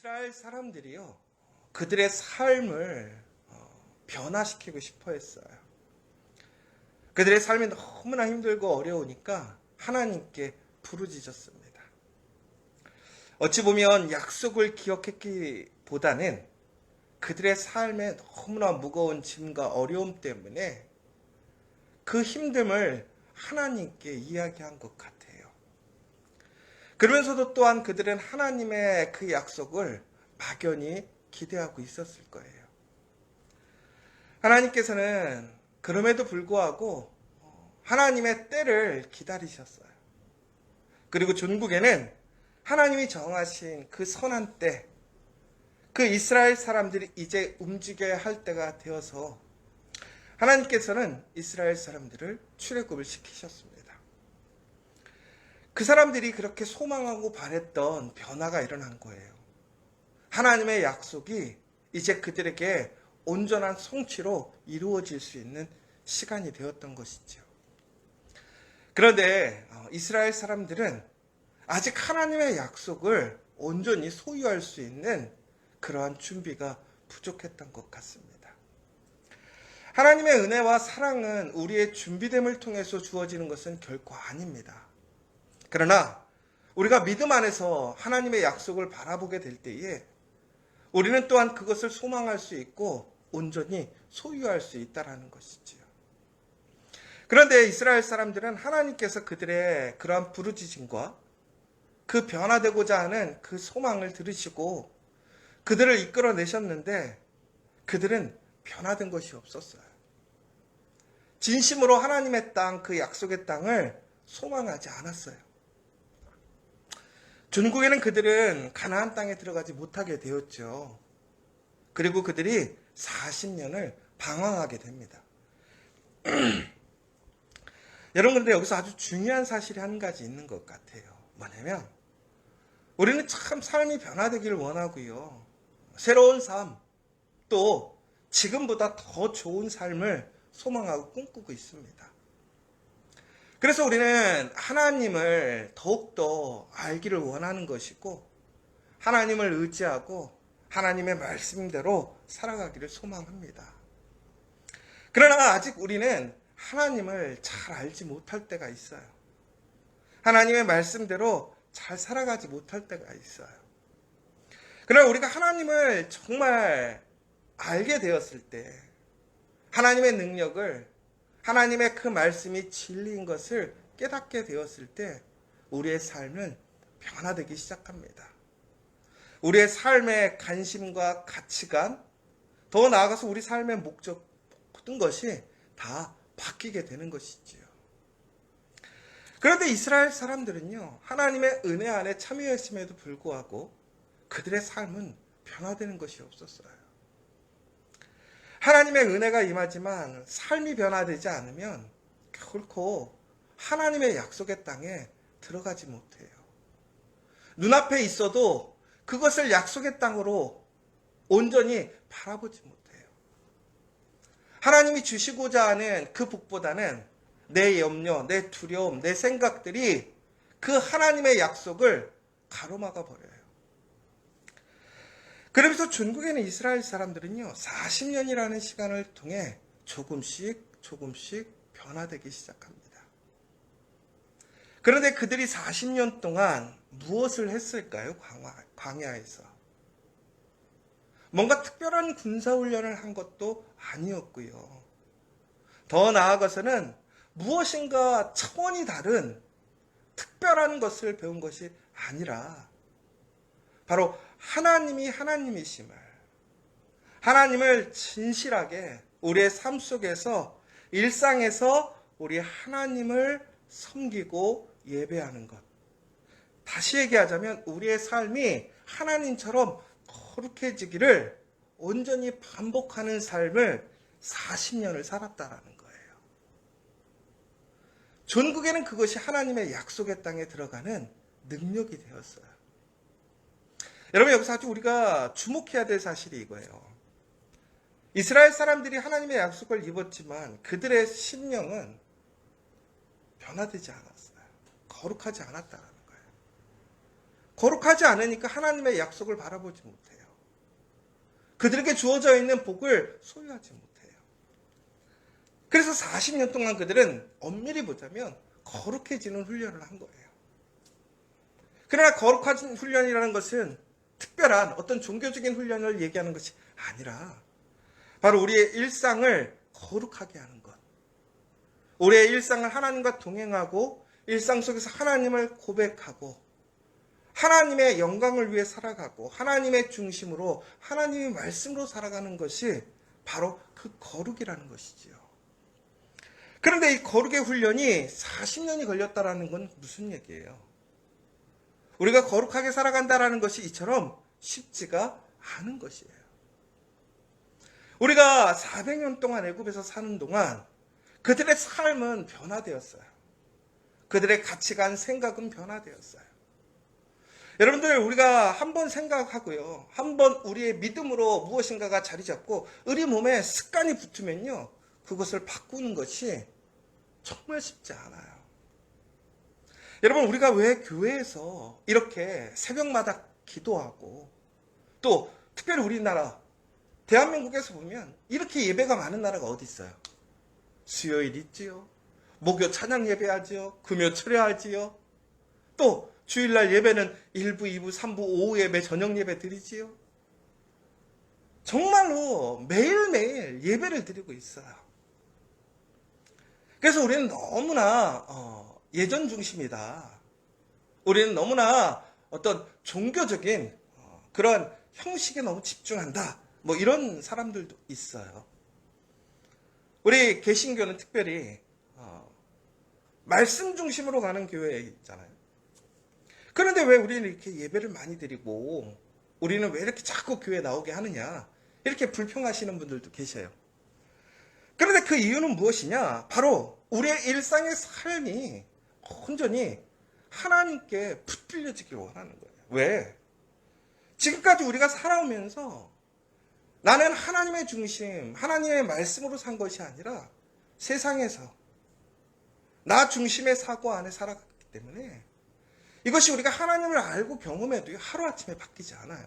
이스라엘 사람들이요, 그들의 삶을 변화시키고 싶어 했어요. 그들의 삶이 너무나 힘들고 어려우니까 하나님께 부르짖었습니다. 어찌 보면 약속을 기억했기보다는 그들의 삶에 너무나 무거운 짐과 어려움 때문에 그 힘듦을 하나님께 이야기한 것 같아요. 그러면서도 또한 그들은 하나님의 그 약속을 막연히 기대하고 있었을 거예요. 하나님께서는 그럼에도 불구하고 하나님의 때를 기다리셨어요. 그리고 종국에는 하나님이 정하신 그 선한 때, 그 이스라엘 사람들이 이제 움직여야 할 때가 되어서 하나님께서는 이스라엘 사람들을 출애굽을 시키셨습니다. 그 사람들이 그렇게 소망하고 바랬던 변화가 일어난 거예요. 하나님의 약속이 이제 그들에게 온전한 성취로 이루어질 수 있는 시간이 되었던 것이죠. 그런데 이스라엘 사람들은 아직 하나님의 약속을 온전히 소유할 수 있는 그러한 준비가 부족했던 것 같습니다. 하나님의 은혜와 사랑은 우리의 준비됨을 통해서 주어지는 것은 결코 아닙니다. 그러나 우리가 믿음 안에서 하나님의 약속을 바라보게 될 때에 우리는 또한 그것을 소망할 수 있고 온전히 소유할 수 있다는 것이지요. 그런데 이스라엘 사람들은 하나님께서 그들의 그러한 부르짖음과 그 변화되고자 하는 그 소망을 들으시고 그들을 이끌어내셨는데 그들은 변화된 것이 없었어요. 진심으로 하나님의 땅, 그 약속의 땅을 소망하지 않았어요. 종국에는 그들은 가나안 땅에 들어가지 못하게 되었죠. 그리고 그들이 40년을 방황하게 됩니다. 여러분, 그런데 여기서 아주 중요한 사실이 한 가지 있는 것 같아요. 뭐냐면 우리는 참 삶이 변화되기를 원하고요. 새로운 삶, 또 지금보다 더 좋은 삶을 소망하고 꿈꾸고 있습니다. 그래서 우리는 하나님을 더욱더 알기를 원하는 것이고 하나님을 의지하고 하나님의 말씀대로 살아가기를 소망합니다. 그러나 아직 우리는 하나님을 잘 알지 못할 때가 있어요. 하나님의 말씀대로 잘 살아가지 못할 때가 있어요. 그러나 우리가 하나님을 정말 알게 되었을 때 하나님의 능력을, 하나님의 그 말씀이 진리인 것을 깨닫게 되었을 때 우리의 삶은 변화되기 시작합니다. 우리의 삶의 관심과 가치관, 더 나아가서 우리 삶의 목적, 모든 것이 다 바뀌게 되는 것이지요. 그런데 이스라엘 사람들은요, 하나님의 은혜 안에 참여했음에도 불구하고 그들의 삶은 변화되는 것이 없었어요. 하나님의 은혜가 임하지만 삶이 변화되지 않으면 결코 하나님의 약속의 땅에 들어가지 못해요. 눈앞에 있어도 그것을 약속의 땅으로 온전히 바라보지 못해요. 하나님이 주시고자 하는 그 복보다는 내 염려, 내 두려움, 내 생각들이 그 하나님의 약속을 가로막아 버려요. 그러면서 중국에는 이스라엘 사람들은요, 40년이라는 시간을 통해 조금씩 변화되기 시작합니다. 그런데 그들이 40년 동안 무엇을 했을까요? 광야에서. 뭔가 특별한 군사훈련을 한 것도 아니었고요. 더 나아가서는 무엇인가 차원이 다른 특별한 것을 배운 것이 아니라 바로 하나님이 하나님이심을, 하나님을 진실하게 우리의 삶 속에서, 일상에서 우리 하나님을 섬기고 예배하는 것. 다시 얘기하자면 우리의 삶이 하나님처럼 거룩해지기를 온전히 반복하는 삶을 40년을 살았다라는 거예요. 종국에는 그것이 하나님의 약속의 땅에 들어가는 능력이 되었어요. 여러분, 여기서 아주 우리가 주목해야 될 사실이 이거예요. 이스라엘 사람들이 하나님의 약속을 입었지만 그들의 심령은 변화되지 않았어요. 거룩하지 않았다는 거예요. 거룩하지 않으니까 하나님의 약속을 바라보지 못해요. 그들에게 주어져 있는 복을 소유하지 못해요. 그래서 40년 동안 그들은 엄밀히 보자면 거룩해지는 훈련을 한 거예요. 그러나 거룩한 훈련이라는 것은 특별한 어떤 종교적인 훈련을 얘기하는 것이 아니라 바로 우리의 일상을 거룩하게 하는 것. 우리의 일상을 하나님과 동행하고 일상 속에서 하나님을 고백하고 하나님의 영광을 위해 살아가고 하나님의 중심으로 하나님의 말씀으로 살아가는 것이 바로 그 거룩이라는 것이지요. 그런데 이 거룩의 훈련이 40년이 걸렸다라는 건 무슨 얘기예요? 우리가 거룩하게 살아간다라는 것이 이처럼 쉽지가 않은 것이에요. 우리가 400년 동안 애굽에서 사는 동안 그들의 삶은 변화되었어요. 그들의 가치관, 생각은 변화되었어요. 여러분들, 우리가 한번 생각하고요. 한번 우리의 믿음으로 무엇인가가 자리 잡고 우리 몸에 습관이 붙으면요. 그것을 바꾸는 것이 정말 쉽지 않아요. 여러분, 우리가 왜 교회에서 이렇게 새벽마다 기도하고 또 특별히 우리나라 대한민국에서 보면 이렇게 예배가 많은 나라가 어디 있어요? 수요일 있지요. 목요 찬양 예배하지요. 금요 철회하지요. 또 주일날 예배는 1부, 2부, 3부, 오후 예배, 저녁 예배 드리지요. 정말로 매일매일 예배를 드리고 있어요. 그래서 우리는 너무나 예전 중심이다. 우리는 너무나 어떤 종교적인 그런 형식에 너무 집중한다. 뭐 이런 사람들도 있어요. 우리 개신교는 특별히 말씀 중심으로 가는 교회 있잖아요. 그런데 왜 우리는 이렇게 예배를 많이 드리고 우리는 왜 이렇게 자꾸 교회 나오게 하느냐, 이렇게 불평하시는 분들도 계셔요. 그런데 그 이유는 무엇이냐? 바로 우리의 일상의 삶이 온전히 하나님께 붙들려지길 원하는 거예요. 왜? 지금까지 우리가 살아오면서 나는 하나님의 중심, 하나님의 말씀으로 산 것이 아니라 세상에서 나 중심의 사고 안에 살아갔기 때문에 이것이 우리가 하나님을 알고 경험해도 하루아침에 바뀌지 않아요.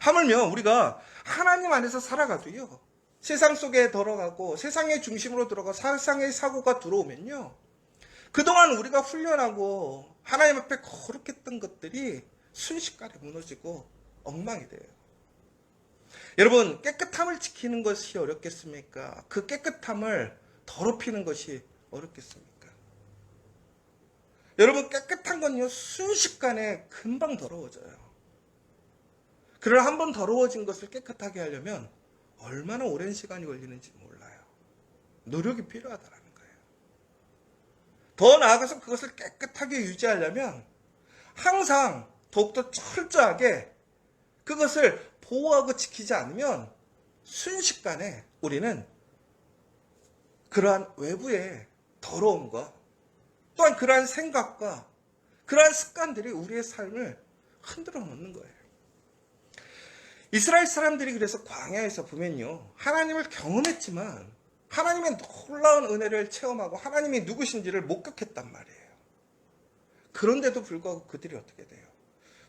하물며 우리가 하나님 안에서 살아가도요, 세상 속에 들어가고 세상의 중심으로 들어가 세상의 사고가 들어오면요, 그동안 우리가 훈련하고 하나님 앞에 거룩했던 것들이 순식간에 무너지고 엉망이 돼요. 여러분, 깨끗함을 지키는 것이 어렵겠습니까? 그 깨끗함을 더럽히는 것이 어렵겠습니까? 여러분, 깨끗한 건요, 순식간에 금방 더러워져요. 그러나 한번 더러워진 것을 깨끗하게 하려면 얼마나 오랜 시간이 걸리는지 몰라요. 노력이 필요하다라는 거예요. 더 나아가서 그것을 깨끗하게 유지하려면 항상 더욱더 철저하게 그것을 보호하고 지키지 않으면 순식간에 우리는 그러한 외부의 더러움과 또한 그러한 생각과 그러한 습관들이 우리의 삶을 흔들어 놓는 거예요. 이스라엘 사람들이 그래서 광야에서 보면요, 하나님을 경험했지만 하나님의 놀라운 은혜를 체험하고 하나님이 누구신지를 목격했단 말이에요. 그런데도 불구하고 그들이 어떻게 돼요?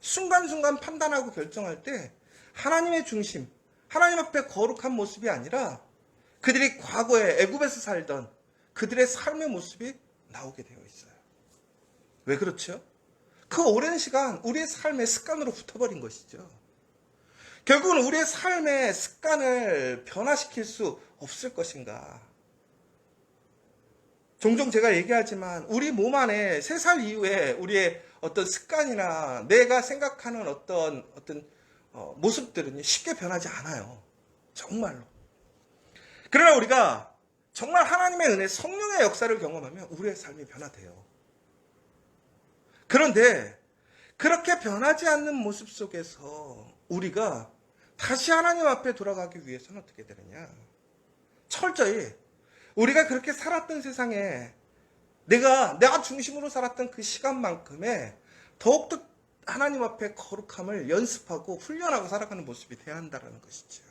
순간순간 판단하고 결정할 때 하나님의 중심, 하나님 앞에 거룩한 모습이 아니라 그들이 과거에 애굽에서 살던 그들의 삶의 모습이 나오게 되어 있어요. 왜 그렇죠? 그 오랜 시간 우리의 삶의 습관으로 붙어버린 것이죠. 결국은 우리의 삶의 습관을 변화시킬 수 없을 것인가? 종종 제가 얘기하지만 우리 몸 안에 3살 이후에 우리의 어떤 습관이나 내가 생각하는 어떤 모습들은 쉽게 변하지 않아요. 정말로. 그러나 우리가 정말 하나님의 은혜, 성령의 역사를 경험하면 우리의 삶이 변화돼요. 그런데 그렇게 변하지 않는 모습 속에서 우리가 다시 하나님 앞에 돌아가기 위해서는 어떻게 되느냐? 철저히 우리가 그렇게 살았던 세상에 내가 중심으로 살았던 그 시간만큼의 더욱더 하나님 앞에 거룩함을 연습하고 훈련하고 살아가는 모습이 돼야 한다는 것이죠.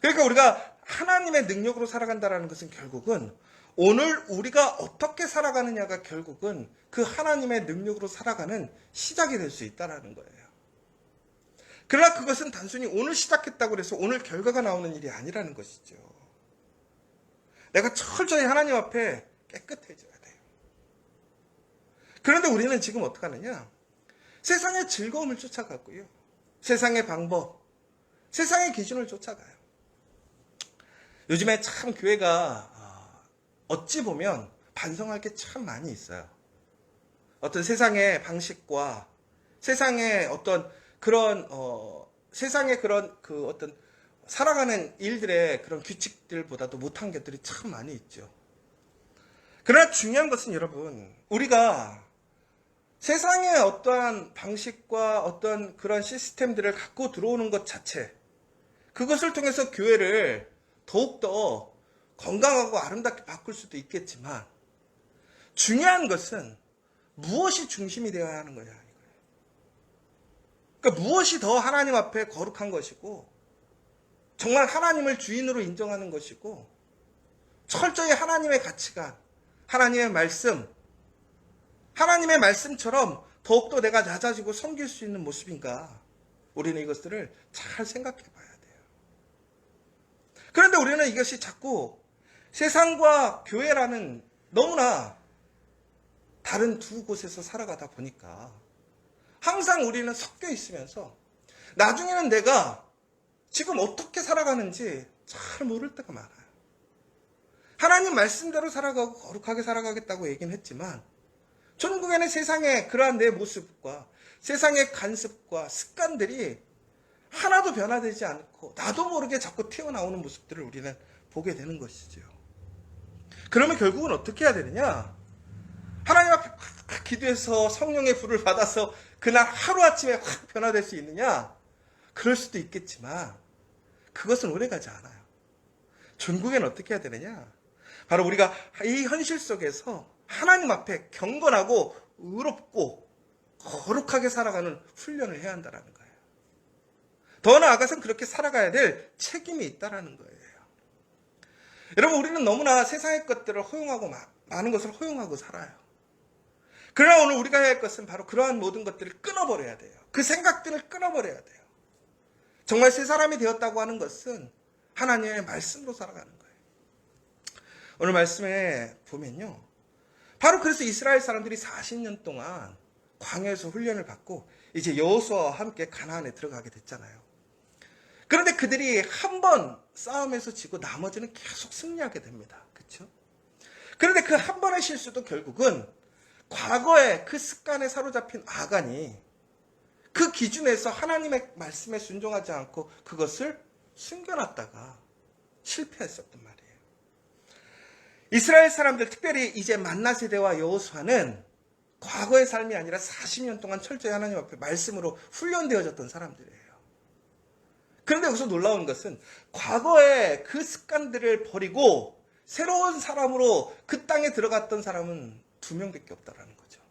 그러니까 우리가 하나님의 능력으로 살아간다는 것은 결국은 오늘 우리가 어떻게 살아가느냐가 결국은 그 하나님의 능력으로 살아가는 시작이 될 수 있다는 거예요. 그러나 그것은 단순히 오늘 시작했다고 해서 오늘 결과가 나오는 일이 아니라는 것이죠. 내가 철저히 하나님 앞에 깨끗해져야 돼요. 그런데 우리는 지금 어떻게 하느냐? 세상의 즐거움을 쫓아가고요. 세상의 방법, 세상의 기준을 쫓아가요. 요즘에 참 교회가 어찌 보면 반성할 게 참 많이 있어요. 어떤 세상의 방식과 세상의 어떤 그런 세상의 그런 그 어떤 살아가는 일들의 그런 규칙들보다도 못한 것들이 참 많이 있죠. 그러나 중요한 것은 여러분, 우리가 세상의 어떠한 방식과 어떤 그런 시스템들을 갖고 들어오는 것 자체, 그것을 통해서 교회를 더욱더 건강하고 아름답게 바꿀 수도 있겠지만, 중요한 것은 무엇이 중심이 되어야 하는 거냐, 이거예요. 그러니까 무엇이 더 하나님 앞에 거룩한 것이고, 정말 하나님을 주인으로 인정하는 것이고, 철저히 하나님의 가치관, 하나님의 말씀처럼 더욱더 내가 낮아지고 섬길 수 있는 모습인가, 우리는 이것들을 잘 생각해 봐야 돼요. 그런데 우리는 이것이 자꾸 세상과 교회라는 너무나 다른 두 곳에서 살아가다 보니까 항상 우리는 섞여 있으면서 나중에는 내가 지금 어떻게 살아가는지 잘 모를 때가 많아요. 하나님 말씀대로 살아가고 거룩하게 살아가겠다고 얘기는 했지만 전국에는 세상의 그러한 내 모습과 세상의 간습과 습관들이 하나도 변화되지 않고 나도 모르게 자꾸 튀어나오는 모습들을 우리는 보게 되는 것이죠. 그러면 결국은 어떻게 해야 되느냐? 하나님 앞에 확 기도해서 성령의 불을 받아서 그날 하루아침에 확 변화될 수 있느냐? 그럴 수도 있겠지만 그것은 오래가지 않아요. 전국에는 어떻게 해야 되느냐? 바로 우리가 이 현실 속에서 하나님 앞에 경건하고 의롭고 거룩하게 살아가는 훈련을 해야 한다는 거예요. 더 나아가서는 그렇게 살아가야 될 책임이 있다는 거예요. 여러분, 우리는 너무나 세상의 것들을 허용하고 많은 것을 허용하고 살아요. 그러나 오늘 우리가 해야 할 것은 바로 그러한 모든 것들을 끊어버려야 돼요. 그 생각들을 끊어버려야 돼요. 정말 새 사람이 되었다고 하는 것은 하나님의 말씀으로 살아가는 거예요. 오늘 말씀에 보면요, 바로 그래서 이스라엘 사람들이 40년 동안 광야에서 훈련을 받고 이제 여호수아와 함께 가나안에 들어가게 됐잖아요. 그런데 그들이 한 번 싸움에서 지고 나머지는 계속 승리하게 됩니다. 그렇죠? 그런데 그 한 번의 실수도 결국은 과거에 그 습관에 사로잡힌 아간이 그 기준에서 하나님의 말씀에 순종하지 않고 그것을 숨겨놨다가 실패했었단 말이에요. 이스라엘 사람들, 특별히 이제 만나 세대와 여호수아는 과거의 삶이 아니라 40년 동안 철저히 하나님 앞에 말씀으로 훈련되어졌던 사람들이에요. 그런데 여기서 놀라운 것은 과거의 그 습관들을 버리고 새로운 사람으로 그 땅에 들어갔던 사람은 2명밖에 없다라는 거죠.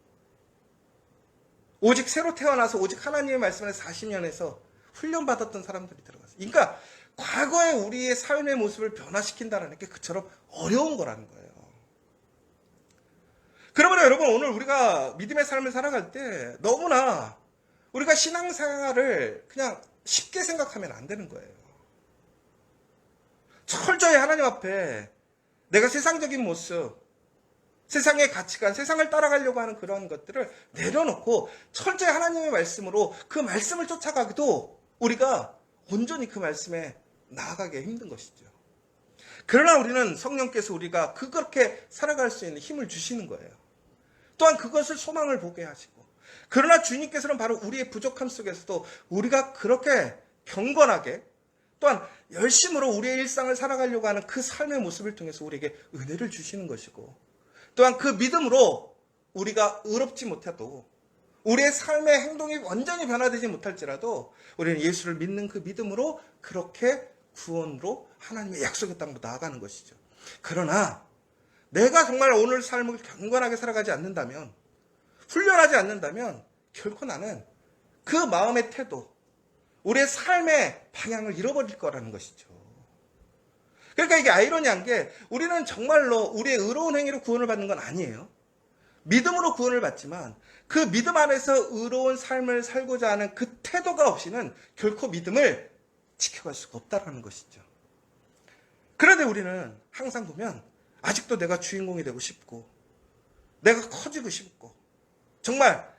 오직 새로 태어나서 오직 하나님의 말씀에 40년에서 훈련받았던 사람들이 들어갔어요. 그러니까 과거의 우리의 삶의 모습을 변화시킨다는 게 그처럼 어려운 거라는 거예요. 그러므로 여러분, 오늘 우리가 믿음의 삶을 살아갈 때 너무나 우리가 신앙생활을 그냥 쉽게 생각하면 안 되는 거예요. 철저히 하나님 앞에 내가 세상적인 모습, 세상의 가치관, 세상을 따라가려고 하는 그런 것들을 내려놓고 철저히 하나님의 말씀으로 그 말씀을 쫓아가기도 우리가 온전히 그 말씀에 나아가기 힘든 것이죠. 그러나 우리는 성령께서 우리가 그렇게 살아갈 수 있는 힘을 주시는 거예요. 또한 그것을 소망을 보게 하시고, 그러나 주님께서는 바로 우리의 부족함 속에서도 우리가 그렇게 경건하게 또한 열심으로 우리의 일상을 살아가려고 하는 그 삶의 모습을 통해서 우리에게 은혜를 주시는 것이고, 또한 그 믿음으로 우리가 의롭지 못해도 우리의 삶의 행동이 완전히 변화되지 못할지라도 우리는 예수를 믿는 그 믿음으로 그렇게 구원으로 하나님의 약속의 땅으로 나아가는 것이죠. 그러나 내가 정말 오늘 삶을 경건하게 살아가지 않는다면, 훈련하지 않는다면 결코 나는 그 마음의 태도, 우리의 삶의 방향을 잃어버릴 거라는 것이죠. 그러니까 이게 아이러니한 게 우리는 정말로 우리의 의로운 행위로 구원을 받는 건 아니에요. 믿음으로 구원을 받지만 그 믿음 안에서 의로운 삶을 살고자 하는 그 태도가 없이는 결코 믿음을 지켜갈 수가 없다는 것이죠. 그런데 우리는 항상 보면 아직도 내가 주인공이 되고 싶고 내가 커지고 싶고 정말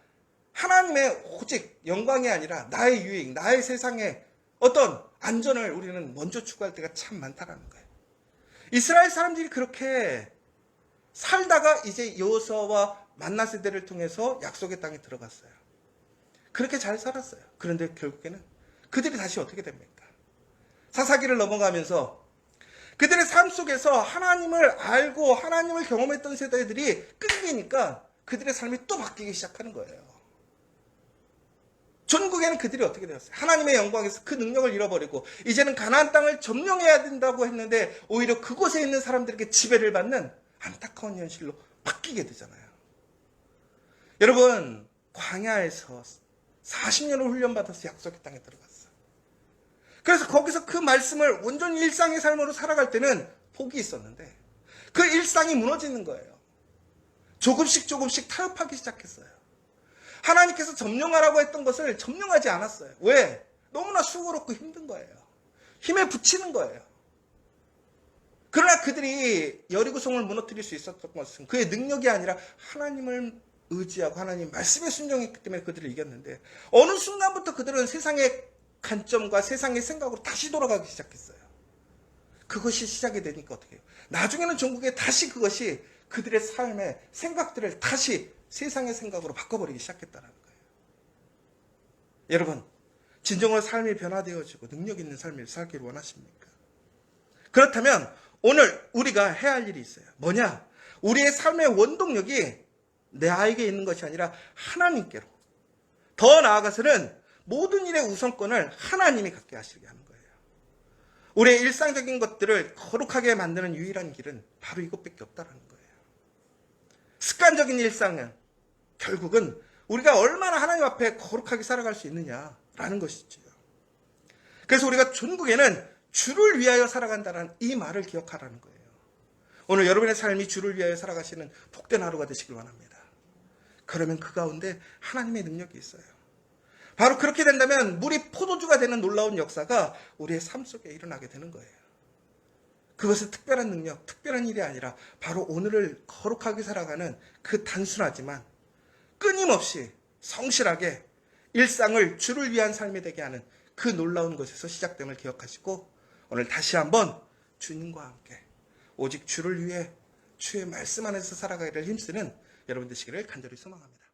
하나님의 오직 영광이 아니라 나의 유익, 나의 세상의 어떤 안전을 우리는 먼저 추구할 때가 참 많다라는 거예요. 이스라엘 사람들이 그렇게 살다가 이제 여호수아와 만나 세대를 통해서 약속의 땅에 들어갔어요. 그렇게 잘 살았어요. 그런데 결국에는 그들이 다시 어떻게 됩니까? 사사기를 넘어가면서 그들의 삶 속에서 하나님을 알고 하나님을 경험했던 세대들이 끊기니까 그들의 삶이 또 바뀌기 시작하는 거예요. 전국에는 그들이 어떻게 되었어요? 하나님의 영광에서 그 능력을 잃어버리고 이제는 가나안 땅을 점령해야 된다고 했는데 오히려 그곳에 있는 사람들에게 지배를 받는 안타까운 현실로 바뀌게 되잖아요. 여러분, 광야에서 40년을 훈련받아서 약속의 땅에 들어갔어요. 그래서 거기서 그 말씀을 온전히 일상의 삶으로 살아갈 때는 복이 있었는데 그 일상이 무너지는 거예요. 조금씩 타협하기 시작했어요. 하나님께서 점령하라고 했던 것을 점령하지 않았어요. 왜? 너무나 수고롭고 힘든 거예요. 힘에 부치는 거예요. 그러나 그들이 여리고성을 무너뜨릴 수 있었던 것은 그의 능력이 아니라 하나님을 의지하고 하나님 말씀에 순종했기 때문에 그들을 이겼는데 어느 순간부터 그들은 세상의 관점과 세상의 생각으로 다시 돌아가기 시작했어요. 그것이 시작이 되니까 어떻게 해요? 나중에는 전국에 다시 그것이 그들의 삶의 생각들을 다시 세상의 생각으로 바꿔버리기 시작했다는 거예요. 여러분, 진정으로 삶이 변화되어지고 능력 있는 삶을 살기를 원하십니까? 그렇다면 오늘 우리가 해야 할 일이 있어요. 뭐냐? 우리의 삶의 원동력이 내 아이에게 있는 것이 아니라 하나님께로, 더 나아가서는 모든 일의 우선권을 하나님이 갖게 하시게 하는 거예요. 우리의 일상적인 것들을 거룩하게 만드는 유일한 길은 바로 이것밖에 없다는 거예요. 습관적인 일상은 결국은 우리가 얼마나 하나님 앞에 거룩하게 살아갈 수 있느냐라는 것이죠. 그래서 우리가 전국에는 주를 위하여 살아간다는 이 말을 기억하라는 거예요. 오늘 여러분의 삶이 주를 위하여 살아가시는 복된 하루가 되시길 원합니다. 그러면 그 가운데 하나님의 능력이 있어요. 바로 그렇게 된다면 물이 포도주가 되는 놀라운 역사가 우리의 삶 속에 일어나게 되는 거예요. 그것은 특별한 능력, 특별한 일이 아니라 바로 오늘을 거룩하게 살아가는 그 단순하지만 끊임없이 성실하게 일상을 주를 위한 삶이 되게 하는 그 놀라운 것에서 시작됨을 기억하시고 오늘 다시 한번 주님과 함께 오직 주를 위해 주의 말씀 안에서 살아가기를 힘쓰는 여러분 되시기를 간절히 소망합니다.